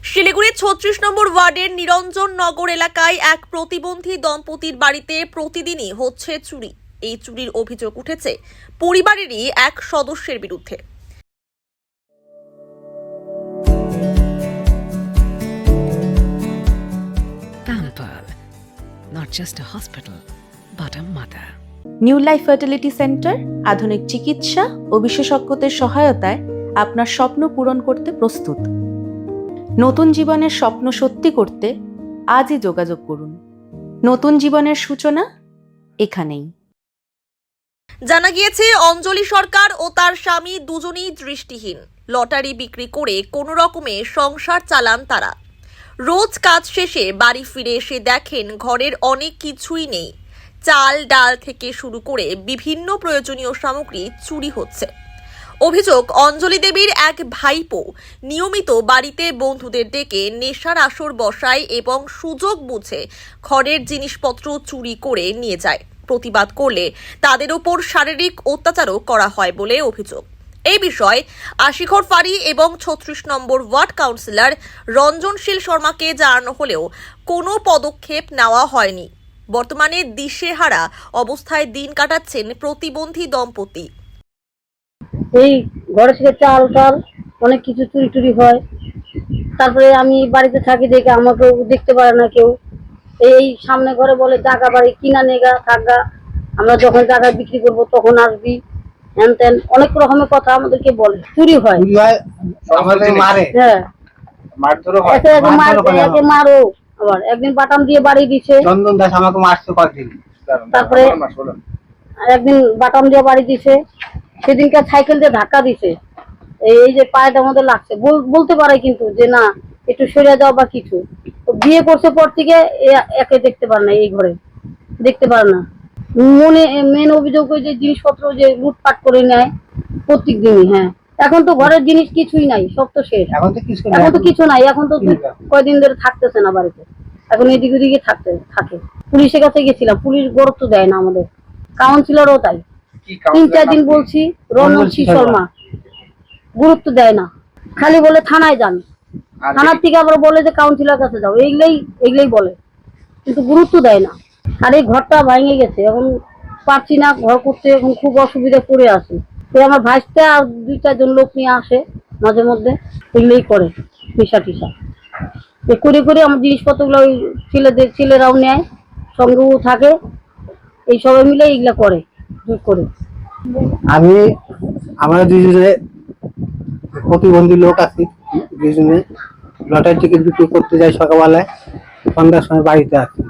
শিলিগুড়ির ৩৬ নম্বর ওয়ার্ডের নিরঞ্জন নগর এলাকায় এক প্রতিবন্ধী দম্পতির বাড়িতে প্রতিদিনই হচ্ছে চুরি। এই চুরির অভিযোগ উঠেছে পরিবারেরই এক সদস্যের বিরুদ্ধে। Pampered, not just a hospital, but a mother. New life fertility centre আধুনিক চিকিৎসা ও বিশেষজ্ঞদের সহায়তায় আপনার স্বপ্ন পূরণ করতে প্রস্তুত। নতুন জীবনের স্বপ্ন সত্যি করতে আজই যোগাযোগ করুন। নতুন জীবনের সূচনা এখানেই। জানা গিয়েছে অঞ্জলি সরকার ও তার স্বামী দুজনেই দৃষ্টিহীন। লটারি বিক্রি করে কোনো রকমে সংসার চালান তারা। রোজ কাজ শেষে বাড়ি ফিরে এসে দেখেন ঘরের অনেক কিছুই নেই। চাল ডাল থেকে শুরু করে বিভিন্ন প্রয়োজনীয় সামগ্রী চুরি হচ্ছে। অভিযোগ, অঞ্জলি দেবীর এক ভাইপো নিয়মিত বাড়িতে বন্ধুদের ডেকে নেশার আসর বসায় এবং সুযোগ বুঝে ঘরের জিনিসপত্র চুরি করে নিয়ে যায়। প্রতিবাদ করলে তাদের উপর শারীরিক অত্যাচারও করা হয় বলে অভিযোগ। এই বিষয়ে আশিঘর ফাঁড়ি এবং ৩৬ নম্বর ওয়ার্ড কাউন্সিলর রঞ্জনশীল শর্মাকে জানানো হলেও কোনো পদক্ষেপ নেওয়া হয়নি। বর্তমানে দিশেহারা অবস্থায় দিন কাটাচ্ছেন প্রতিবন্ধী দম্পতি। এই ঘরে থেকে চাল টাল অনেক কিছু চুরি টুরি হয়। তারপরে আমি বাড়িতে থাকি দেখে আমাকে দেখতে পারে না কেউ। এই সামনে ঘরে বলে জায়গা বাড়ি কিনা নেগা থাকগা, আমরা যখন জায়গা বিক্রি করব তখন আসবি, হ্যান ত্যান অনেক রকমের কথা আমাদেরকে বলে। চুরি হয়, হ্যাঁ, একে মারো। আবার একদিন বাটাম দিয়ে বাড়ি দিছে। তারপরে একদিন বাটাম দিয়ে বাড়ি দিছে, সেদিনকে সাইকেল দিয়ে ধাক্কা দিছে। এই যে পায়ের মধ্যে লাগছে, বলতে পারে কিন্তু যে না একটু সরে যাও বা কিছু। বিয়ে করছে পর থেকে একে দেখতে পারে না, এই ঘরে দেখতে পারে না। মেন অভিযোগ ওই যে জিনিসপত্র যে লুটপাট করে নেয় প্রত্যেক দিনই। হ্যাঁ, এখন তো ঘরের জিনিস কিছুই নাই, সব তো শেষ। এখন তো কিছু নাই, এখন তো কয়দিন ধরে থাকতেছে না বাড়িতে, এখন এদিকে ওদিকে থাকে। পুলিশের কাছে গেছিলাম, পুলিশ গুরুত্ব দেয় না আমাদের। কাউন্সিলরও তাই, ৩-৪ দিন বলছি। রঞ্জনশীল শর্মা গুরুত্ব দেয় না, খালি বলে থানায় যান, থানার থেকে আবার বলে যে কাউন্সিলর কাছে যাও, এইগুলাই বলে, কিন্তু গুরুত্ব দেয় না। আর এই ঘরটা ভেঙে গেছে, এখন পারছি না ঘর করতে, এখন খুব অসুবিধা পড়ে আছে। তো আমার ভাইটা আর ২-৪ জন লোক নিয়ে আসে মাঝে মধ্যে, এগুলোই করে নেশা টিসা করে করে আমার জিনিসপত্রগুলো ওই ছেলেরাও নেয়, সঙ্গেও থাকে, এই সবাই মিলে এইগুলা করে করে। আমরা দুজনে প্রতিবন্ধী লোক আছি, দুজনে লটারি টিকিট বিক্রি করতে যাই সকালবেলায়, সন্ধ্যার সময় বাড়িতে আসি।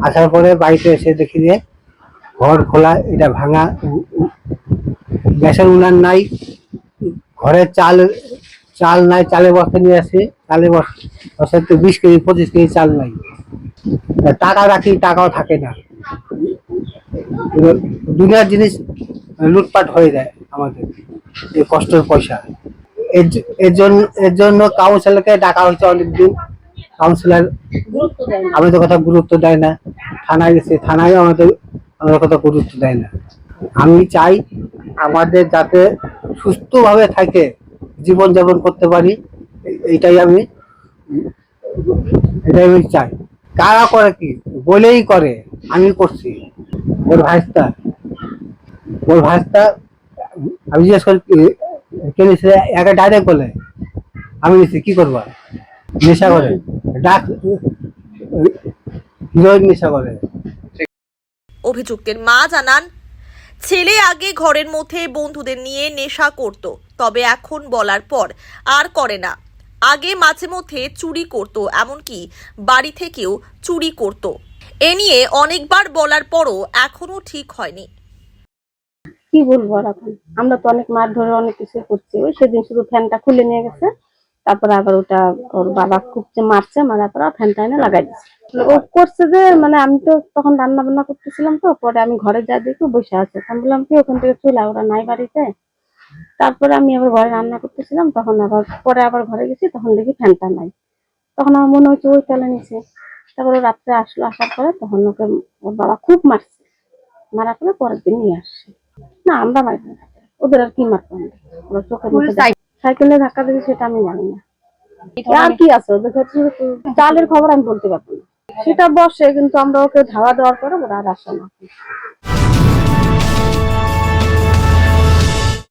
আসার পরে বাড়িতে এসে দেখি যে ঘর খোলা, এটা ভাঙা, গ্যাসের উনান নাই, ঘরের চাল নাই, চালের বস্তা নিয়ে আসি, চালের বস্তাতে 20 কেজি 25 কেজি চাল নাই। টাকা রাখি, টাকাও থাকে না। দুনিয়ার জিনিস লুটপাট হয়ে যায় আমাদের, এই কষ্টের পয়সা। এর জন্য কাউন্সিলরকে ডাকা হয়েছে অনেকদিন, কাউন্সিলর আমাদের কথা গুরুত্ব দেয় না। থানায় গেছে, থানায় আমাদের কথা গুরুত্ব দেয় না। আমি চাই আমাদের যাতে সুস্থভাবে থাকে, জীবনযাপন করতে পারি, এটাই আমি চাই। কারা করে কি বলেই করে, আমি করছি। ওর ভাইস্তা আমি জিজ্ঞেস করি কে নিচ্ছে, একা ডাইরেক্ট বলে আমি নিচ্ছি, কি করবো, নেশা করে, হিরোইন নেশা করে। অভিযুক্তের মা জানান, ছেলে আগে ঘরের মধ্যে বন্ধুদের নিয়ে নেশা করত, তবে এখন বলার পর আর করে না। আগে মাঝে মধ্যে চুরি করত, এমনকি বাড়ি থেকেও চুরি করত। এ নিয়ে অনেকবার বলার পরও এখনো ঠিক হয়নি। কি বলবো আর এখন, আমরা তো অনেক মার ধরে অনেক কিছু করছি। ওই সেদিন শুধু ফ্যানটা খুলে নিয়ে গেছে, তারপরে আবার ওটা ওর বাবা খুব মারছে, মারার পর ফ্যানটা এনে লাগাই দিচ্ছে। ও করছে যে মানে আমি তো তখন রান্না বান্না করতেছিলাম, তো পরে আমি ঘরে যা দেখি বসে আছে, আমি বললাম কি ওখান থেকে চলে, ওরা নাই বাড়িতে। তারপরে আমি আবার ঘরে রান্না করতেছিলাম, তখন আবার ঘরে গেছি, তখন দেখি ফ্যানটা নাই। তখন আমার মনে হচ্ছে ওই চলে নিছে। তারপরে রাত্রে আসলো, আসার পরে তখন ওকে ওর বাবা খুব মারছে, মারার পরে পরের দিন নিয়ে আসছে। না আমরা মারি না, ওদের আর কি মারতাম, ওরা চোখের মধ্যে সাইকেলে ধাক্কা দিয়েছে সেটা আমি জানি না। আর কি আছে ওদের ক্ষেত্রে তো চালের খবর আমি বলতে পারবো না। সেটা বসে কিন্তু আমরা ওকে ধাওয়া দেওয়ার পরে ওরা আর আসে না।